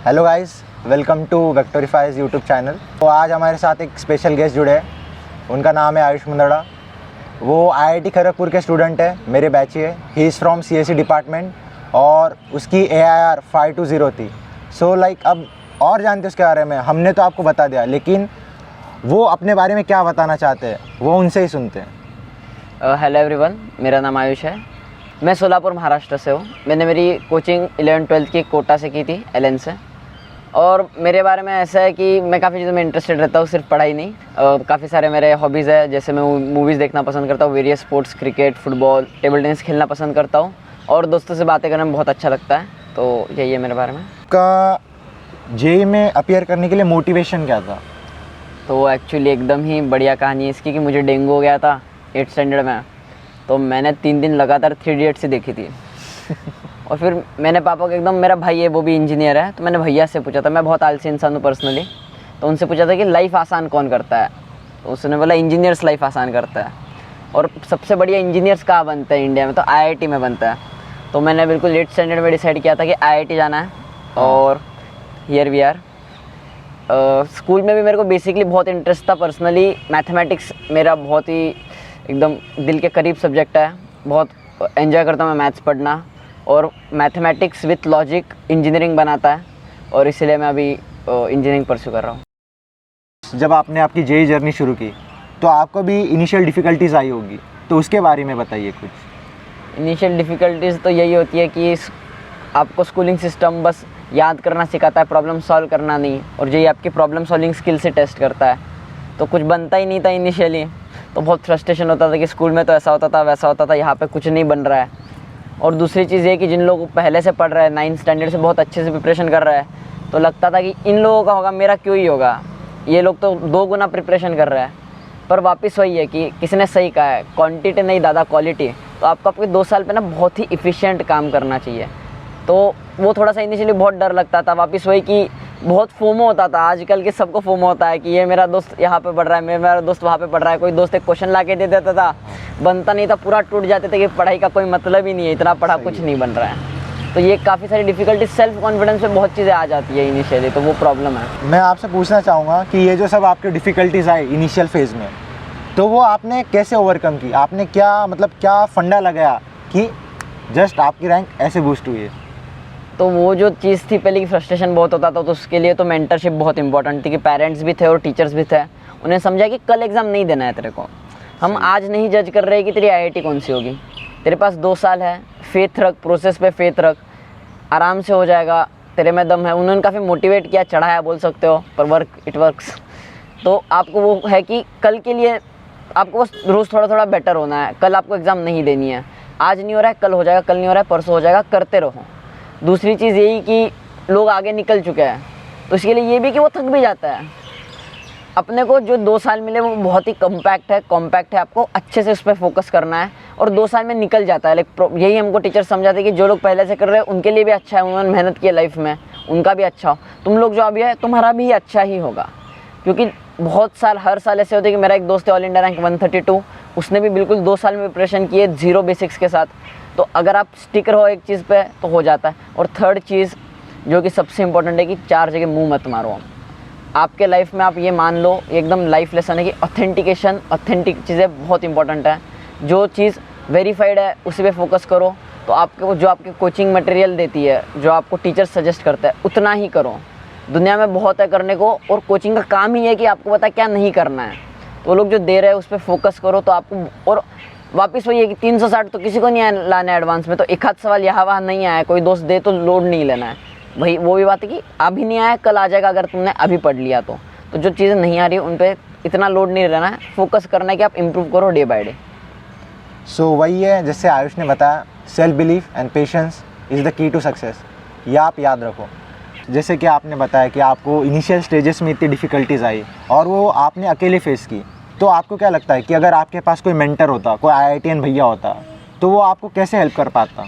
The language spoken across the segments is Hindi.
Hello guys, welcome to Vectorifies YouTube channel. तो आज हमारे साथ एक स्पेशल गेस्ट जुड़े हैं। उनका नाम है आयुष मुंदड़ा। वो आईआईटी खड़गपुर के स्टूडेंट है, मेरे बैच है। He is from CSE department और उसकी AIR 520 थी। सो अब और जानते उसके बारे में। हमने तो आपको बता दिया, लेकिन वो अपने बारे में क्या बताना चाहते हैं वो उनसे ही सुनते हैं। हेलो एवरीवन, मेरा नाम आयुष है। मैं सोलापुर महाराष्ट्र से हूँ। मैंने मेरी कोचिंग 11th-12th की कोटा से की थी, LN से। और मेरे बारे में ऐसा है कि मैं काफ़ी चीज़ों में इंटरेस्टेड रहता हूँ, सिर्फ पढ़ाई नहीं। काफ़ी सारे मेरे हॉबीज़ है, जैसे मैं मूवीज़ देखना पसंद करता हूँ, various sports, cricket, football, table tennis खेलना पसंद करता हूँ और दोस्तों से बातें करना बहुत अच्छा लगता है। तो यही है मेरे बारे में। का जेईई में अपीयर करने के लिए मोटिवेशन क्या था? तो एक्चुअली एकदम ही बढ़िया कहानी है इसकी कि मुझे डेंगू हो गया था 8th स्टैंडर्ड में। तो मैंने 3 दिन लगातार 3 इडियट्स ही देखी थी। और फिर मैंने पापा को, एकदम मेरा भाई है वो भी इंजीनियर है, तो मैंने भैया से पूछा था। मैं बहुत आलसी इंसान हूँ पर्सनली, तो उनसे पूछा था कि लाइफ आसान कौन करता है। तो उसने बोला इंजीनियर्स लाइफ आसान करता है। और सबसे बढ़िया इंजीनियर्स कहाँ बनते हैं इंडिया में? तो IIT में बनता है। तो मैंने बिल्कुल 8th स्टैंडर्ड में डिसाइड किया था कि IIT जाना है। और हियर वी आर। स्कूल में भी मेरे को बेसिकली बहुत इंटरेस्ट था। पर्सनली मैथमेटिक्स मेरा बहुत ही एकदम दिल के करीब सब्जेक्ट है। बहुत एंजॉय करता हूँ मैं मैथ्स पढ़ना, और मैथमेटिक्स विथ लॉजिक इंजीनियरिंग बनाता है, और इसीलिए मैं अभी इंजीनियरिंग परस्यू कर रहा हूँ। जब आपने आपकी जेईई जर्नी शुरू की तो आपको भी इनिशियल डिफ़िकल्टीज़ आई होगी, तो उसके बारे में बताइए कुछ। इनिशियल डिफ़िकल्टीज़ तो यही होती है कि आपको स्कूलिंग सिस्टम बस याद करना सिखाता है, प्रॉब्लम सॉल्व करना नहीं। और यही आपकी प्रॉब्लम सॉल्विंग स्किल से टेस्ट करता है। तो कुछ बनता ही नहीं था इनिशियली, तो बहुत फ्रस्ट्रेशन होता था कि स्कूल में तो ऐसा होता था वैसा होता था, यहाँ पे कुछ नहीं बन रहा है। और दूसरी चीज़ ये कि जिन लोग पहले से पढ़ रहे हैं, 9th स्टैंडर्ड से बहुत अच्छे से प्रिपरेशन कर रहा है, तो लगता था कि इन लोगों का होगा, मेरा क्यों ही होगा, ये लोग तो 2 गुना प्रिपरेशन कर रहे हैं। पर वापस वही है कि किसी ने सही कहा है, क्वांटिटी नहीं दादा क्वालिटी। तो आपको आपके 2 साल पे ना बहुत ही इफ़िशिएंट काम करना चाहिए। तो वो थोड़ा सा इनिशियली बहुत डर लगता था। वापस वही कि बहुत फोमो होता था। आजकल के सबको फोमो होता है कि ये मेरा दोस्त यहाँ पे पढ़ रहा है, मेरा दोस्त वहाँ पे पढ़ रहा है। कोई दोस्त एक क्वेश्चन ला के दे देता था, बनता नहीं था, पूरा टूट जाते थे कि पढ़ाई का कोई मतलब ही नहीं है, इतना पढ़ा कुछ नहीं बन रहा है। तो ये काफ़ी सारी डिफ़िकल्टी, सेल्फ कॉन्फिडेंस में बहुत चीज़ें आ जाती है इनिशियली, तो वो प्रॉब्लम है। मैं आपसे पूछना चाहूँगा कि ये जो सब आपके डिफ़िकल्टीज़ आई इनिशियल फेज़ में, तो वो आपने कैसे ओवरकम की? आपने क्या फंडा लगाया कि जस्ट आपकी रैंक ऐसे बूस्ट हुई है? तो वो जो चीज़ थी पहले की, फ्रस्ट्रेशन बहुत होता था, तो उसके लिए तो मेंटरशिप बहुत इंपॉर्टेंट थी कि पेरेंट्स भी थे और टीचर्स भी थे। उन्हें समझा कि कल एग्ज़ाम नहीं देना है तेरे को। हम आज नहीं जज कर रहे कि तेरी IIT कौन सी होगी। तेरे पास 2 साल है, फेथ रख, प्रोसेस पे फेथ रख, आराम से हो जाएगा, तेरे में दम है। उन्होंने काफ़ी मोटिवेट किया, चढ़ाया बोल सकते हो, पर इट वर्क्स। तो आपको वो है कि कल के लिए आपको बस रोज़ थोड़ा थोड़ा बेटर होना है। कल आपको एग्ज़ाम नहीं देनी है, आज नहीं हो रहा है कल हो जाएगा, कल नहीं हो रहा है परसों हो जाएगा, करते रहो। दूसरी चीज़ यही कि लोग आगे निकल चुके हैं, तो इसके लिए ये भी कि वो थक भी जाता है। अपने को जो 2 साल मिले वो बहुत ही कॉम्पैक्ट है, आपको अच्छे से उस पर फोकस करना है और 2 साल में निकल जाता है। यही हमको टीचर समझाते हैं कि जो लोग पहले से कर रहे हैं उनके लिए भी अच्छा है, उन्होंने मेहनत की है लाइफ में, उनका भी अच्छा हो। तुम लोग जो अभी है तुम्हारा भी अच्छा ही होगा, क्योंकि बहुत साल हर साल ऐसे होते हैं कि मेरा एक दोस्त है ऑल इंडिया रैंक 132, उसने भी बिल्कुल 2 साल में प्रिपरेशन की है, 0 बेसिक्स के साथ। तो अगर आप स्टिक रहो एक चीज़ पे तो हो जाता है। और थर्ड चीज़ जो कि सबसे इंपॉर्टेंट है कि 4 जगह मुंह मत मारो। आपके लाइफ में आप ये मान लो, एकदम लाइफ लेसन है कि ऑथेंटिक चीज़ें बहुत इंपॉर्टेंट है। जो चीज़ वेरीफाइड है उसी पे फोकस करो। तो आपको जो आपके कोचिंग मटेरियल देती है, जो आपको टीचर सजेस्ट करता है, उतना ही करो। दुनिया में बहुत है करने को, और कोचिंग का काम ही है कि आपको पता क्या नहीं करना है। तो वो लोग जो दे रहे हैं उस पर फोकस करो तो आपको। और वापस वही है कि 360 तो किसी को नहीं लाना है एडवांस में। तो एक आध सवाल यहाँ वहाँ नहीं आया, कोई दोस्त दे तो लोड नहीं लेना है। वही वो भी बात है कि अभी नहीं आया कल आ जाएगा, अगर तुमने अभी पढ़ लिया तो जो चीज़ें नहीं आ रही उन पर इतना लोड नहीं रहना है, फोकस करना है कि आप इम्प्रूव करो डे बाय डे। सो वही है जैसे आयुष ने बताया, self belief and patience is the key to success. ये आप याद रखो। जैसे कि आपने बताया कि आपको इनिशियल स्टेजेस में इतनी डिफ़िकल्टीज़ आई और वो आपने अकेले फेस की, तो आपको क्या लगता है कि अगर आपके पास कोई मेंटर होता, कोई IITian भैया होता, तो वो आपको कैसे हेल्प कर पाता?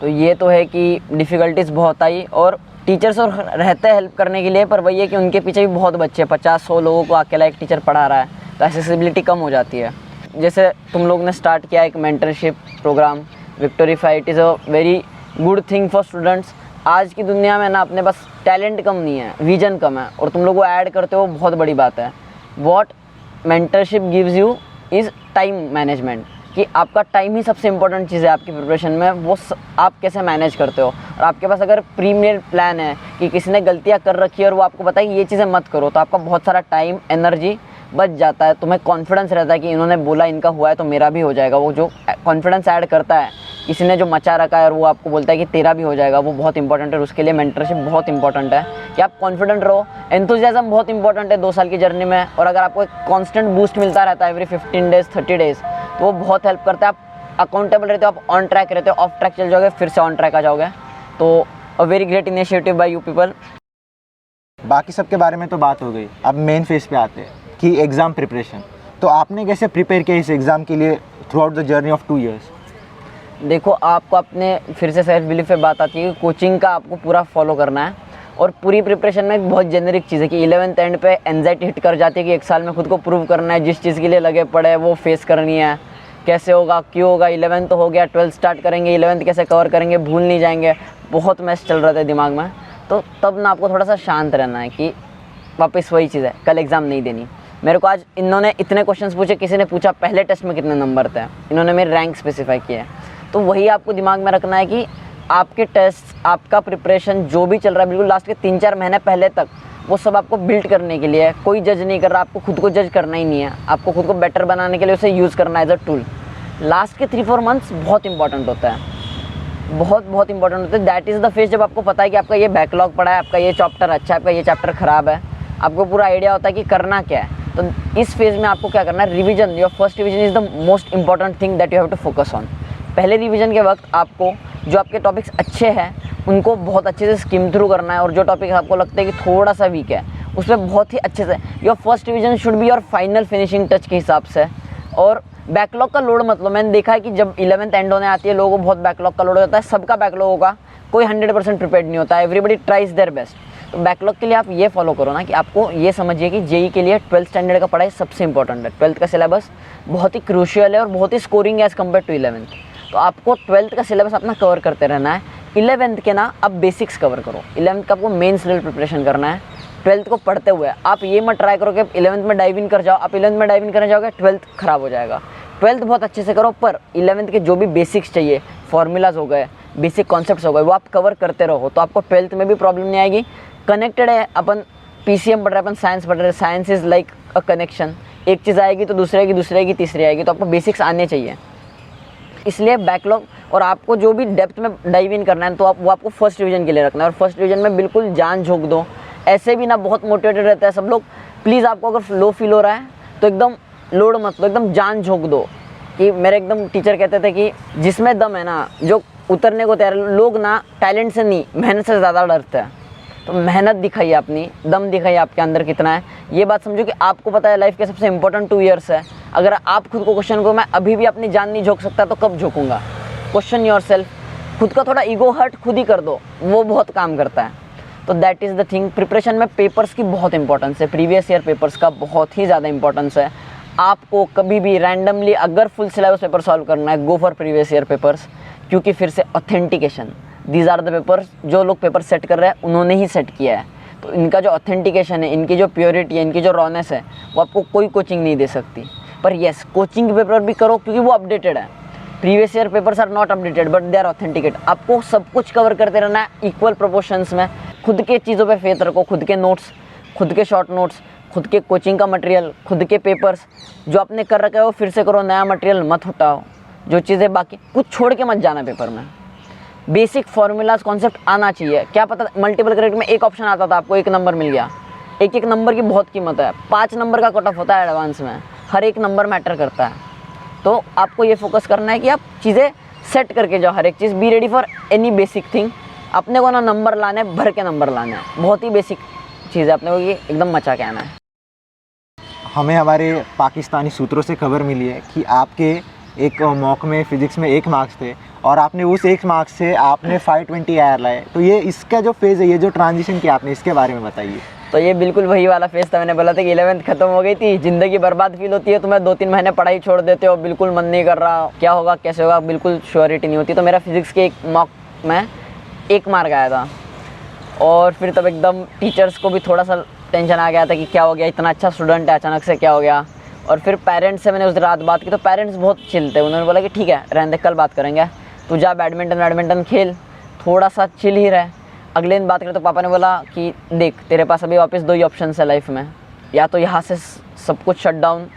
तो ये तो है कि डिफ़िकल्टीज़ बहुत आई और टीचर्स और रहते हैं हेल्प करने के लिए, पर वही है कि उनके पीछे भी बहुत बच्चे, 50-100 लोगों को अकेला एक टीचर पढ़ा रहा है, तो एक्सेसिबिलिटी कम हो जाती है। जैसे तुम लोग ने स्टार्ट किया एक mentorship programme Victorify, it is a very good thing for students. आज की दुनिया में ना अपने पास टैलेंट कम नहीं है, विजन कम है और तुम लोग वो ऐड करते हो, बहुत बड़ी बात है। What mentorship gives you is time management, कि आपका टाइम ही सबसे इंपॉर्टेंट चीज़ है आपकी प्रिपरेशन में। वो आप कैसे मैनेज करते हो, और आपके पास अगर प्रीमियर प्लान है कि किसी ने गलतियाँ कर रखी है और वो आपको पता है कि ये चीज़ें मत करो, तो आपका बहुत सारा टाइम एनर्जी बच जाता है। तुम्हें कॉन्फिडेंस रहता है कि इन्होंने बोला इनका हुआ है तो मेरा भी हो जाएगा। वो जो कॉन्फिडेंस ऐड करता है, किसी ने जो मचा रखा है और वो आपको बोलता है कि तेरा भी हो जाएगा, वो बहुत इंपॉर्टेंट है। उसके लिए मेंटरशिप बहुत इंपॉर्टेंट है कि आप कॉन्फिडेंट रहो। एंथुसियाज्म बहुत इंपॉर्टेंट है 2 साल की जर्नी में, और अगर आपको एक कांस्टेंट बूस्ट मिलता रहता है एवरी 15 डेज 30 डेज, तो वो बहुत हेल्प करता है। आप अकाउंटेबल रहते हो, आप ऑन ट्रैक रहते हो, ऑफ ट्रैक चल जाओगे फिर से ऑन ट्रैक आ जाओगे। तो a very great initiative by you people. बाकी सब के बारे में तो बात हो गई, अब मेन फेज पे आते हैं कि एग्ज़ाम प्रिपरेशन। तो आपने कैसे प्रिपेयर किया इस एग्ज़ाम के लिए through out the journey of 2 years? देखो, आपको अपने फिर से सेल्फ बिलीफ पे बात आती है कि कोचिंग का आपको पूरा फॉलो करना है, और पूरी प्रिपरेशन में एक बहुत जेनरिक चीज़ है कि 11th एंड पे एंजाइटी हिट कर जाती है कि 1 साल में खुद को प्रूव करना है, जिस चीज़ के लिए लगे पड़े हैं वो फेस करनी है। कैसे होगा, क्यों होगा, 11th तो हो गया, 12th स्टार्ट करेंगे, 11th कैसे कवर करेंगे, भूल नहीं जाएंगे, बहुत मैस चल रहा था दिमाग में। तो तब ना आपको थोड़ा सा शांत रहना है कि वापस वही चीज़ है, कल एग्ज़ाम नहीं देनी। मेरे को आज इन्होंने इतने क्वेश्चंस पूछे, किसी ने पूछा पहले टेस्ट में कितने नंबर थे, इन्होंने मेरे रैंक स्पेसिफाई किया है। तो वही आपको दिमाग में रखना है कि आपके टेस्ट, आपका प्रिपरेशन जो भी चल रहा है बिल्कुल लास्ट के 3-4 महीने पहले तक, वो सब आपको बिल्ड करने के लिए है। कोई जज नहीं कर रहा, आपको खुद को जज करना ही नहीं है, आपको खुद को बेटर बनाने के लिए उसे यूज़ करना है एज अ टूल। लास्ट के 3-4 मंथ्स बहुत इंपॉर्टेंट होता है, बहुत इंपॉर्टेंट होता है। दैट इज़ द फेज जब आपको पता है कि आपका ये बैकलॉग पड़ा है, आपका ये चैप्टर अच्छा है, आपका ये चैप्टर ख़राब है, आपको पूरा आइडिया होता है कि करना क्या है। तो इस फेज़ में आपको क्या करना है, revision. Your first revision is the most important thing that you have to focus on. पहले रिवीजन के वक्त आपको जो आपके टॉपिक्स अच्छे हैं उनको बहुत अच्छे से स्किम थ्रू करना है, और जो टॉपिक आपको लगता है कि थोड़ा सा वीक है उसमें बहुत ही अच्छे से, your first revision should be your final finishing touch के हिसाब से। और बैकलॉग का लोड मतलब, मैंने देखा है कि जब 11th एंड होने आती है लोगों को बहुत बैकलॉग का लोड हो जाता है। सबका बैकलॉग होगा, कोई 100% प्रिपेयर्ड नहीं होता है, एवरीबडी ट्राइज देयर बेस्ट। तो बैकलॉग के लिए आप ये फॉलो करो ना कि आपको ये समझिए कि जेई के लिए 12th स्टैंडर्ड का पढ़ाई सबसे इंपॉर्टेंट है। 12th का सिलेबस बहुत ही क्रूशियल है और बहुत ही स्कोरिंग है एज़ कम्पेयर टू 11th। तो आपको 12th का सिलेबस अपना कवर करते रहना है। 11th के ना आप बेसिक्स कवर करो, 11th का आपको मेंस लेवल प्रिपरेशन करना है। 12th को पढ़ते हुए आप ये मत ट्राई करो कि 11th में डाइव इन कर जाओ। आप 11th में डाइव इन करने जाओगे 12th खराब हो जाएगा। 12th बहुत अच्छे से करो, पर 11th के जो भी बेसिक्स चाहिए, फार्मूलाज हो गए, बेसिक कॉन्सेप्ट्स हो गए, वो आप कवर करते रहो, तो आपको 12th में भी प्रॉब्लम नहीं आएगी। कनेक्टेड है, अपन पीसीएम पढ़ रहे हैं, अपन साइंस पढ़ रहे हैं, science is like a connection. एक चीज़ आएगी तो दूसरी आएगी, दूसरी आएगी, तीसरी आएगी, तो आपको बेसिक्स आने चाहिए। इसलिए बैकलॉग, और आपको जो भी डेप्थ में डाइव इन करना है तो वो आपको फर्स्ट डिवीजन के लिए रखना है, और फर्स्ट डिवीजन में बिल्कुल जान झोंक दो। ऐसे भी ना बहुत मोटिवेटेड रहता है सब लोग, प्लीज़ आपको अगर लो फील हो रहा है तो एकदम लोड मत लो, एकदम जान झोंक दो। कि मेरे एकदम टीचर कहते थे कि जिसमें दम है ना, जो उतरने को तैयार, लोग ना टैलेंट से नहीं मेहनत से ज़्यादा डरते हैं। तो मेहनत दिखाइए अपनी, दम दिखाइए आपके अंदर कितना है। ये बात समझो कि आपको पता है लाइफ के सबसे इंपॉर्टेंट 2 ईयर्स है। अगर आप खुद को क्वेश्चन को, मैं अभी भी अपनी जान नहीं झोंक सकता तो कब झोंकूंगा, क्वेश्चन योरसेल्फ। खुद का थोड़ा ईगो हर्ट खुद ही कर दो, वो बहुत काम करता है। तो that is the thing. Preparation में पेपर्स की बहुत इंपॉर्टेंस है, प्रीवियस ईयर पेपर्स का बहुत ही ज़्यादा इंपॉर्टेंस है। आपको कभी भी रैंडमली अगर फुल सिलेबस पेपर सॉल्व करना है, go for previous year papers, क्योंकि फिर से authentication, these are the papers, जो लोग पेपर सेट कर रहे हैं उन्होंने ही सेट किया है। तो इनका जो ऑथेंटिकेशन है, इनकी जो प्योरिटी है, इनकी जो रॉनेस है, वो आपको कोई कोचिंग नहीं दे सकती। पर येस, कोचिंग पेपर भी करो क्योंकि वो अपडेटेड है। Previous year papers are not updated but they are authenticate. आपको सब कुछ कवर करते रहना है इक्वल प्रोपोर्शंस में। खुद के चीज़ों पे फेथ रखो, खुद के नोट्स, खुद के शॉर्ट नोट्स, खुद के कोचिंग का मटेरियल, खुद के पेपर्स जो आपने कर रखा है वो फिर से करो, नया मटेरियल मत उठाओ। जो चीज़ें बाकी, कुछ छोड़ के मत जाना पेपर में। बेसिक फार्मूलाज कॉन्सेप्ट आना चाहिए। क्या पता मल्टीपल क्रेडिट में एक ऑप्शन आता था, आपको 1 नंबर मिल गया। एक नंबर की बहुत कीमत है, 5 नंबर का कट ऑफ होता है एडवांस में, हर एक नंबर मैटर करता है। तो आपको ये फोकस करना है कि आप चीज़ें सेट करके जाओ, हर एक चीज़। Be ready for any basic thing. अपने को ना नंबर लाने, भर के नंबर लाने हैं, बहुत ही बेसिक चीज़ है, अपने को ये एकदम मचा के आना है। हमें हमारे पाकिस्तानी सूत्रों से खबर मिली है कि आपके एक मॉक में फिज़िक्स में 1 मार्क्स थे और आपने उस 1 मार्क्स से आपने 520 आर लाए। तो ये इसका जो फेज़ है, ये जो ट्रांजिशन किया आपने, इसके बारे में बताइए। तो ये बिल्कुल वही वाला फेज़ था, मैंने बोला था कि 11th खत्म हो गई थी, ज़िंदगी बर्बाद फील होती है, तुम्हें 2-3 महीने पढ़ाई छोड़ देते हो, बिल्कुल मन नहीं कर रहा, क्या होगा कैसे होगा, बिल्कुल श्योरिटी नहीं होती। तो मेरा फिज़िक्स के एक मॉक में 1 मार्क आया था। और फिर तब एकदम टीचर्स को भी थोड़ा सा टेंशन आ गया था कि क्या हो गया, इतना अच्छा स्टूडेंट है अचानक से क्या हो गया। और फिर पेरेंट्स से मैंने उस रात बात की तो पेरेंट्स बहुत चिल थे, उन्होंने बोला कि ठीक है रहने दे, कल बात करेंगे, तू जा बैडमिंटन खेल, थोड़ा सा चिल ही रहे। अगले दिन बात करें तो पापा ने बोला कि देख तेरे पास अभी वापस 2 ही ऑप्शन है लाइफ में, या तो यहाँ से सब कुछ shut down,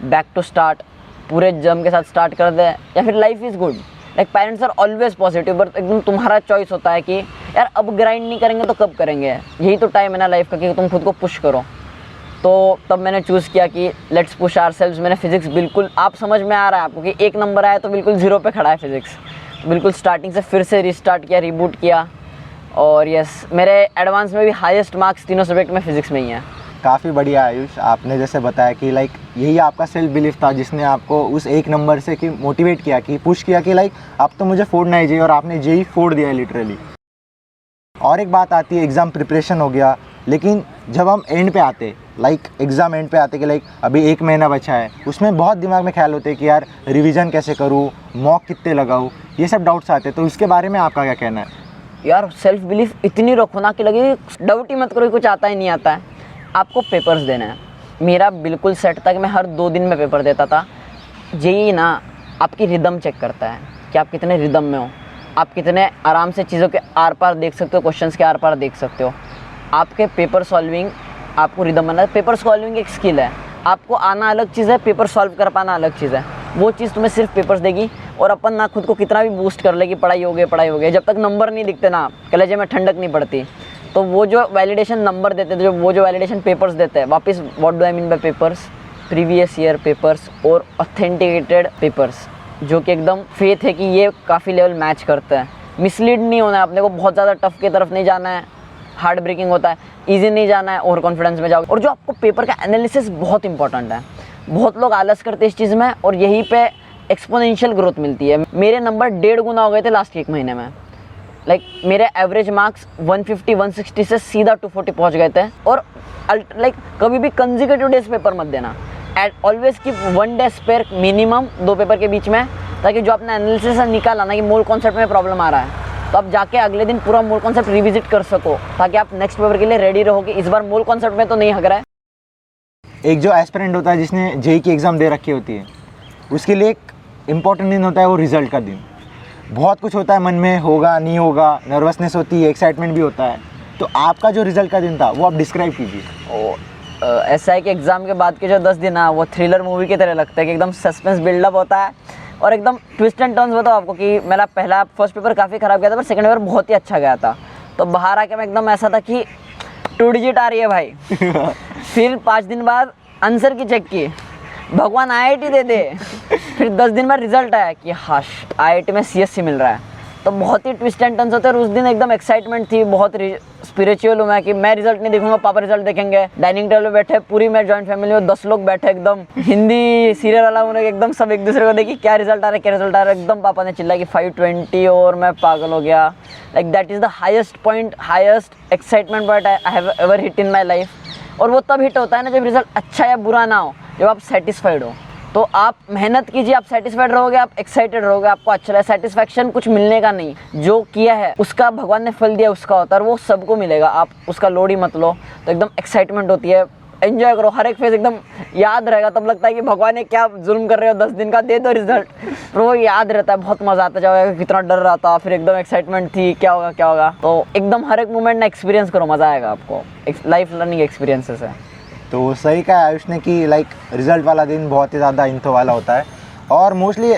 back to start, पूरे जम के साथ स्टार्ट कर दे, या फिर life is good. Like parents are always positive, but एकदम तुम्हारा चॉइस होता है कि यार अब ग्राइंड नहीं करेंगे तो कब करेंगे, यही तो टाइम है ना लाइफ का कि तुम खुद को पुश करो। तो तब मैंने चूज़ किया कि लेट्स पुश आवरसेल्व्स। मैंने फिजिक्स बिल्कुल, आप समझ में आ रहा है आपको कि 1 नंबर आया तो बिल्कुल 0 पे खड़ा है फिजिक्स, बिल्कुल स्टार्टिंग से फिर से रिस्टार्ट किया, रिबूट किया। और यस, मेरे एडवांस में भी हाईएस्ट मार्क्स तीनों सब्जेक्ट में फिजिक्स में ही है। काफ़ी बढ़िया आयुष, आपने जैसे बताया कि लाइक यही आपका सेल्फ बिलीफ था जिसने आपको उस 1 नंबर से कि मोटिवेट किया, कि पुश किया कि लाइक अब तो मुझे फोड़ना ही चाहिए, और आपने जेई फोड़ दिया लिटरली। और एक बात आती है, एग्ज़ाम प्रिपरेशन हो गया, लेकिन जब हम एंड पे आते, लाइक एग्ज़ाम एंड पे आते कि लाइक अभी 1 महीना बचा है, उसमें बहुत दिमाग में ख्याल होते हैं कि यार रिवीजन कैसे करूँ, मॉक कितने लगाऊँ, ये सब डाउट्स आते हैं। तो इसके बारे में आपका क्या कहना है? यार सेल्फ बिलीफ इतनी रखो ना कि लगे डाउट ही मत करो, कुछ आता ही नहीं आता है। आपको पेपर्स देना है। मेरा बिल्कुल सेट था कि मैं हर 2 दिन में पेपर देता था। जेई ना आपकी रिदम चेक करता है कि आप कितने रिदम में हो, आप कितने आराम से चीज़ों के आर पार देख सकते हो, क्वेश्चंस के आर पार देख सकते हो। आपके पेपर सॉल्विंग, आपको रिदम बनाना, पेपर सॉल्विंग एक स्किल है, आपको आना अलग चीज़ है, पेपर सॉल्व कर पाना अलग चीज़ है। वो चीज़ तुम्हें सिर्फ पेपर्स देगी। और अपन ना खुद को कितना भी बूस्ट कर ले कि पढ़ाई हो गई, जब तक नंबर नहीं दिखते ना कलेजे में ठंडक नहीं पड़ती। तो वो जो वैलिडेशन नंबर देते थे, वो जो वैलिडेशन पेपर्स देते हैं, वापस what do I mean by papers, previous year papers और ऑथेंटिकेटेड पेपर्स, जो कि एकदम फेथ है कि ये काफ़ी लेवल मैच करता है। मिसलीड नहीं होना है अपने को, बहुत ज़्यादा टफ की तरफ नहीं जाना है, हार्ड ब्रेकिंग होता है, ईजी नहीं जाना है, ओवर कॉन्फिडेंस में जाओगे। और जो आपको पेपर का एनालिसिस बहुत इंपॉर्टेंट है, बहुत लोग आलस करते हैं इस चीज़ में, और यहीं पे एक्सपोनेंशियल ग्रोथ मिलती है। मेरे नंबर 1.5 गुना हो गए थे लास्ट 1 महीने में। लाइक मेरे एवरेज मार्क्स 150-160 से सीधा 240 पहुंच गए थे। और लाइक कभी भी कंसेक्यूटिव डेज पेपर मत देना, at always keep 1 day spare minimum 2 paper के बीच में, ताकि जो अपना एनालिसिस निकाला ना कि मोल कॉन्सेप्ट में प्रॉब्लम आ रहा है, तो आप जाके अगले दिन पूरा मोल कॉन्सेप्ट रिविजिट कर सको, ताकि आप नेक्स्ट पेपर के लिए रेडी रहो कि इस बार मोल कॉन्सेप्ट में तो नहीं हग रहा है। एक जो एस्पिरेंट होता है जिसने जेई की एग्ज़ाम दे रखी होती है, उसके लिए एक इम्पॉर्टेंट दिन होता है वो रिज़ल्ट का दिन। बहुत कुछ होता है मन में, होगा नहीं होगा, नर्वसनेस होती है, एक्साइटमेंट भी होता है। तो आपका जो रिज़ल्ट का दिन था वो आप डिस्क्राइब कीजिए। ऐसा है कि एग्ज़ाम के बाद के जो 10 दिन है वो थ्रिलर मूवी की तरह लगता है कि एकदम सस्पेंस बिल्डअप होता है, और एकदम ट्विस्ट एंड टर्न्स बताओ आपको कि मेरा फर्स्ट पेपर काफ़ी ख़राब गया था, पर सेकंड पेपर बहुत ही अच्छा गया था। तो बाहर आके मैं एकदम ऐसा था कि 2 डिजिट आ रही है भाई। फिर 5 दिन बाद आंसर की चेक की, भगवान IIT दे दे। फिर 10 दिन बाद रिजल्ट आया कि हाश IIT में CSC मिल रहा है। तो बहुत ही ट्विस्ट एंड टर्न्स होते हैं। और उस दिन एकदम एक्साइटमेंट थी, बहुत स्पिरिचुअल हूँ मैं कि मैं रिजल्ट नहीं देखूंगा, पापा रिजल्ट देखेंगे। डाइनिंग टेबल पे बैठे, पूरी मैं जॉइंट फैमिली में 10 लोग बैठे, एकदम हिंदी सीरियल वाला उन्होंने एकदम सब एक दूसरे को देखी क्या रिजल्ट आ रहा है, एकदम पापा ने चिल्लाया कि 520, और मैं पागल हो गया। Like that is the highest point, highest excitement point I have ever hit in my life. और वो तब हिट होता है ना जब रिजल्ट अच्छा या बुरा ना हो, जब आप सेटिस्फाइड हो। तो आप मेहनत कीजिए, आप सेटिस्फाइड रहोगे, आप एक्साइटेड रहोगे, आपको अच्छा लगे। सेटिस्फैक्शन कुछ मिलने का नहीं, जो किया है उसका भगवान ने फल दिया उसका होता है, और वो सबको मिलेगा, आप उसका लोड ही मत लो। तो एकदम एक्साइटमेंट होती है, एंजॉय करो, हर एक फेज एकदम याद रहेगा। तब लगता है कि भगवान ने क्या जुल्म कर रहे हो, 10 दिन का दे दो रिजल्ट, पर वो याद रहता है, बहुत मजा आता जाएगा, कितना डर रहा था, फिर एकदम एक्साइटमेंट थी, क्या होगा क्या होगा। तो एकदम हर एक मोमेंट ना एक्सपीरियंस करो, मजा आएगा आपको, लाइफ लर्निंग एक्सपीरियंसेस है। तो सही कहा आयुष ने कि लाइक रिज़ल्ट वाला दिन बहुत ही ज़्यादा इंथो वाला होता है। और मोस्टली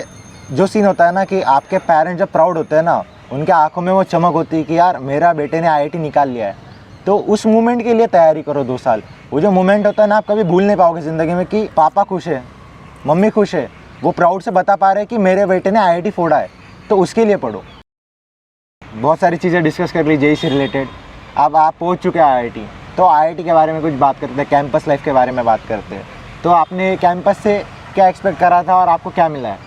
जो सीन होता है ना कि आपके पेरेंट्स जब प्राउड होते हैं ना, उनके आंखों में वो चमक होती है कि यार मेरा बेटे ने IIT निकाल लिया है। तो उस मोमेंट के लिए तैयारी करो 2 साल। वो जो मोमेंट होता है ना, आप कभी भूल नहीं पाओगे ज़िंदगी में कि पापा खुश है, मम्मी खुश है, वो प्राउड से बता पा रहे हैं कि मेरे बेटे ने IIT फोड़ा है। तो उसके लिए पढ़ो। बहुत सारी चीज़ें डिस्कस कर ली जेई से रिलेटेड। अब आप पहुँच चुके हैं IIT, तो IIT के बारे में कुछ बात करते हैं, कैंपस लाइफ के बारे में बात करते हैं। तो आपने कैंपस से क्या एक्सपेक्ट करा था और आपको क्या मिला है?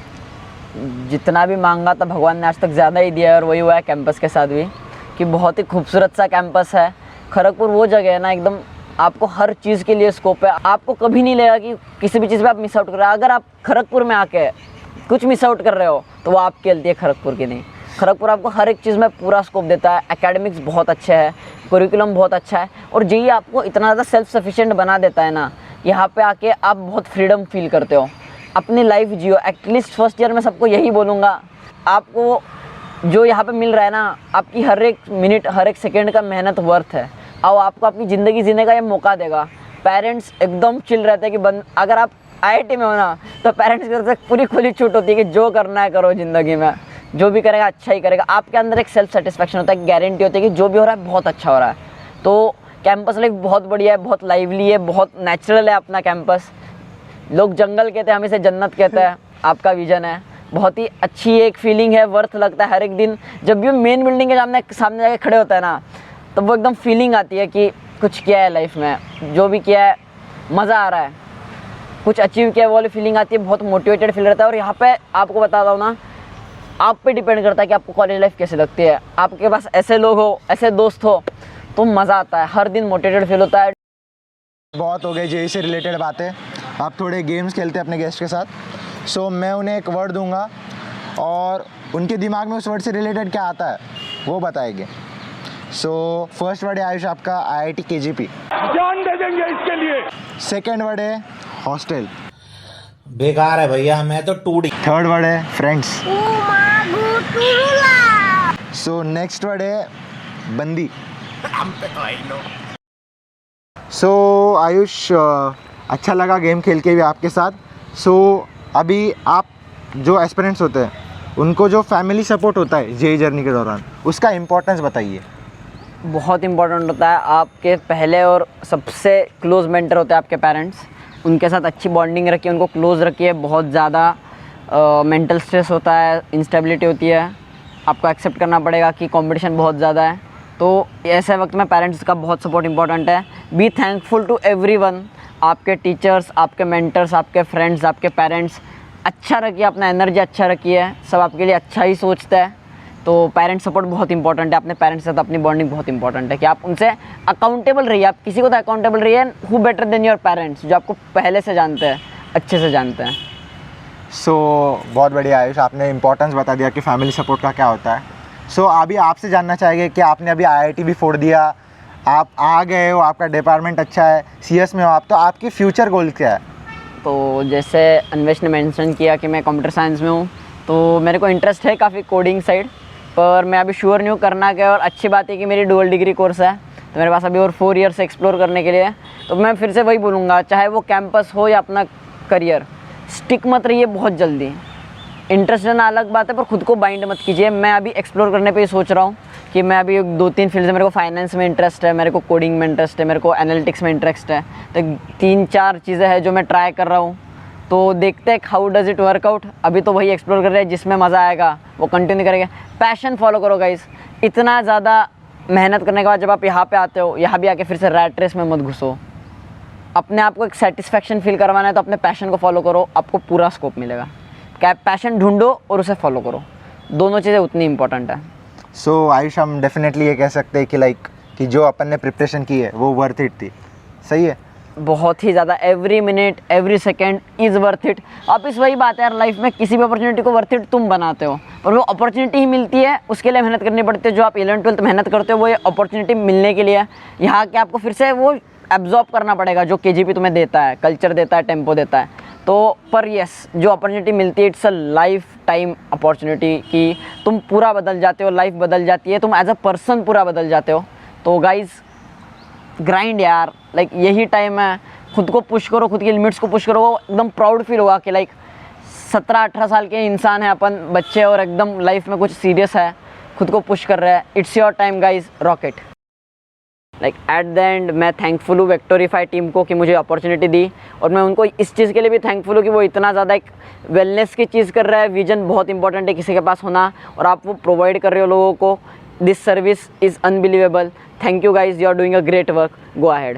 जितना भी मांगा था भगवान ने आज तक ज़्यादा ही दिया है, और वही हुआ है कैंपस के साथ भी, कि बहुत ही खूबसूरत सा कैंपस है। खड़गपुर वो जगह है ना, एकदम आपको हर चीज़ के लिए स्कोप है। आपको कभी नहीं लगेगा कि किसी भी चीज़ पे आप मिस आउट कर रहे हो। अगर आप खड़गपुर में आके कुछ मिस आउट कर रहे हो तो वो आपकी गलती है, खड़गपुर की नहीं। खड़गपुर आपको हर एक चीज़ में पूरा स्कोप देता है, एकेडमिक्स बहुत अच्छा है, करिकुलम बहुत अच्छा है, और जेईई आपको इतना ज़्यादा सेल्फ सफिशिएंट बना देता है ना, यहाँ पे आके आप बहुत फ्रीडम फील करते हो, अपनी लाइफ जियो। एटलीस्ट फर्स्ट ईयर में सबको यही बोलूँगा, आपको जो यहाँ पे मिल रहा है ना, आपकी हर एक मिनट हर एक सेकेंड का मेहनत वर्थ है, और आपको अपनी ज़िंदगी जीने का ये मौका देगा। पेरेंट्स एकदम चिल रहते हैं कि अगर आप IIT में हो ना, तो पेरेंट्स की तरफ से पूरी खुली छूट होती है कि जो करना है करो ज़िंदगी में, जो भी करेगा अच्छा ही करेगा। आपके अंदर एक सेल्फ सेटिस्फेक्शन होता है, गारंटी होती है कि जो भी हो रहा है बहुत अच्छा हो रहा है। तो कैंपस लाइफ बहुत बढ़िया है, बहुत लाइवली है, बहुत नेचुरल है अपना कैंपस। लोग जंगल कहते हैं, हम इसे जन्नत कहते हैं। आपका विजन है, बहुत ही अच्छी एक फीलिंग है, वर्थ लगता है हर एक दिन। जब भी मेन बिल्डिंग के सामने जाके खड़े होता है ना, तब वो एकदम फीलिंग आती है कि कुछ किया है लाइफ में, जो भी किया है मज़ा आ रहा है, कुछ अचीव किया है, वो वाली फीलिंग आती है, बहुत मोटिवेटेड फील रहता है। और यहाँ पे आपको बताता हूँ ना, आप पे डिपेंड करता है कि आपको कॉलेज लाइफ कैसे लगती है। आपके पास ऐसे लोग हो, ऐसे दोस्त हो, तो मज़ा आता है, हर दिन मोटिवेटेड फील होता है। बहुत हो गई जेईई से रिलेटेड बातें, आप थोड़े गेम्स खेलते हैं अपने गेस्ट के साथ। सो मैं उन्हें एक वर्ड दूंगा और उनके दिमाग में उस वर्ड से रिलेटेड क्या आता है वो बताएंगे। सो फर्स्ट वर्ड है आयुष आपका IIT KGP, जान दे देंगे इसके लिए। सेकेंड वर्ड है हॉस्टल, बेकार है भैया, मैं तो टूट। थर्ड वर्ड है फ्रेंड्स। सो नेक्स्ट वर्ड है बंदी। सो आयुष अच्छा लगा गेम खेल के भी आपके साथ। सो अभी आप जो एस्पिरेंट्स होते हैं उनको जो फैमिली सपोर्ट होता है जेईई जर्नी के दौरान, उसका इम्पोर्टेंस बताइए। बहुत इंपॉर्टेंट होता है। आपके पहले और सबसे क्लोज मेंटर होते हैं आपके पेरेंट्स, उनके साथ अच्छी बॉन्डिंग रखिए, उनको क्लोज रखिए। बहुत ज़्यादा मेंटल स्ट्रेस होता है, इंस्टेबिलिटी होती है, आपको एक्सेप्ट करना पड़ेगा कि कंपटीशन बहुत ज़्यादा है। तो ऐसे वक्त में पेरेंट्स का बहुत सपोर्ट इंपॉर्टेंट है। बी थैंकफुल टू एवरीवन, आपके टीचर्स, आपके मेंटर्स, आपके फ्रेंड्स, आपके पेरेंट्स। अच्छा रखिए, अपना एनर्जी अच्छा रखिए, सब आपके लिए अच्छा ही सोचता है। तो पेरेंट्स सपोर्ट बहुत इंपॉर्टेंट है। अपने पेरेंट्स के साथ अपनी बॉन्डिंग बहुत इंपॉर्टेंट है कि आप उनसे अकाउंटेबल रहिए। आप किसी को तो अकाउंटेबल रहिए, who better than your parents, जो आपको पहले से जानते हैं, अच्छे से जानते हैं। सो बहुत बढ़िया आयुष, आपने इम्पोर्टेंस बता दिया कि फैमिली सपोर्ट का क्या होता है। सो अभी आपसे जानना चाहेंगे कि आपने अभी IIT भी फोड़ दिया, आप आ गए हो, आपका डिपार्टमेंट अच्छा है, CS में हो आप, तो आपकी फ्यूचर गोल क्या है? तो जैसे अन्वेश ने मेंशन किया कि मैं कंप्यूटर साइंस में हूँ, तो मेरे को इंटरेस्ट है काफ़ी कोडिंग साइड, पर मैं अभी श्योर नहीं हूँ करना क्या। और अच्छी बात है कि मेरी डुअल डिग्री कोर्स है, तो मेरे पास अभी और 4 ईयर्स एक्सप्लोर करने के लिए है। तो मैं फिर से वही बोलूँगा, चाहे वो कैंपस हो या अपना करियर, स्टिक मत रहिए बहुत जल्दी। इंटरेस्ट लेना अलग बात है, पर खुद को बाइंड मत कीजिए। मैं अभी एक्सप्लोर करने पे ही सोच रहा हूँ कि मैं अभी 2-3 फील्ड से, मेरे को फाइनेंस में इंटरेस्ट है, मेरे को कोडिंग में इंटरेस्ट है, मेरे को एनालिटिक्स में इंटरेस्ट है। तो 3-4 चीज़ें हैं जो मैं ट्राई कर रहा हूँ, तो देखते हैं how does it work out. अभी तो वही एक्सप्लोर कर रहे हैं, जिसमें मज़ा आएगा वो कंटिन्यू करेंगे। पैशन फॉलो करो गाइस, इतना ज़्यादा मेहनत करने के बाद जब आप यहाँ पे आते हो, यहाँ भी आके फिर से रैट रेस में मत घुसो। अपने आप को एक सेटिस्फैक्शन फील करवाना है तो अपने पैशन को फॉलो करो, आपको पूरा स्कोप मिलेगा। क्या पैशन ढूंढो और उसे फॉलो करो, दोनों चीज़ें उतनी इंपॉर्टेंट है। सो आयुष, हम डेफिनेटली ये कह सकते हैं कि कि जो अपन ने प्रिपरेशन की है वो वर्थ इट थी, सही है? बहुत ही ज़्यादा, every minute every second is worth it. वापस वही बात है यार, लाइफ में किसी भी अपॉर्चुनिटी को वर्थ इट तुम बनाते हो, और वो अपॉर्चुनिटी ही मिलती है, उसके लिए मेहनत करनी पड़ती है। जो आप 11th-12th मेहनत करते हो वो ये अपॉर्चुनिटी मिलने के लिए है। यहाँ के आपको फिर से वो एब्जॉर्ब करना पड़ेगा जो KGP तुम्हें देता है, कल्चर देता है, टेम्पो देता है। तो पर यस, जो अपॉर्चुनिटी मिलती है, it's a life time opportunity कि तुम पूरा बदल जाते हो, लाइफ बदल जाती है, तुम एज अ पर्सन पूरा बदल जाते हो। तो गाइज ग्राइंड यार, यही टाइम है, खुद को पुश करो, खुद की लिमिट्स को पुश करो। वो एकदम प्राउड फील होगा कि 17-18 साल के इंसान है अपन, बच्चे, और एकदम लाइफ में कुछ सीरियस है, खुद को पुश कर रहे हैं। It's your time guys, rocket. At the end मैं थैंकफुल हूँ वेक्टोरीफाई टीम को कि मुझे अपॉर्चुनिटी दी, और मैं उनको इस चीज़ के लिए भी थैंकफुल हूँ कि वो इतना ज़्यादा एक वेलनेस की चीज़ कर रहा है। विजन बहुत इंपॉर्टेंट है किसी के पास होना, और आप वो प्रोवाइड कर रहे हो लोगों को। This service is unbelievable. Thank you guys, you are doing a great work, go ahead.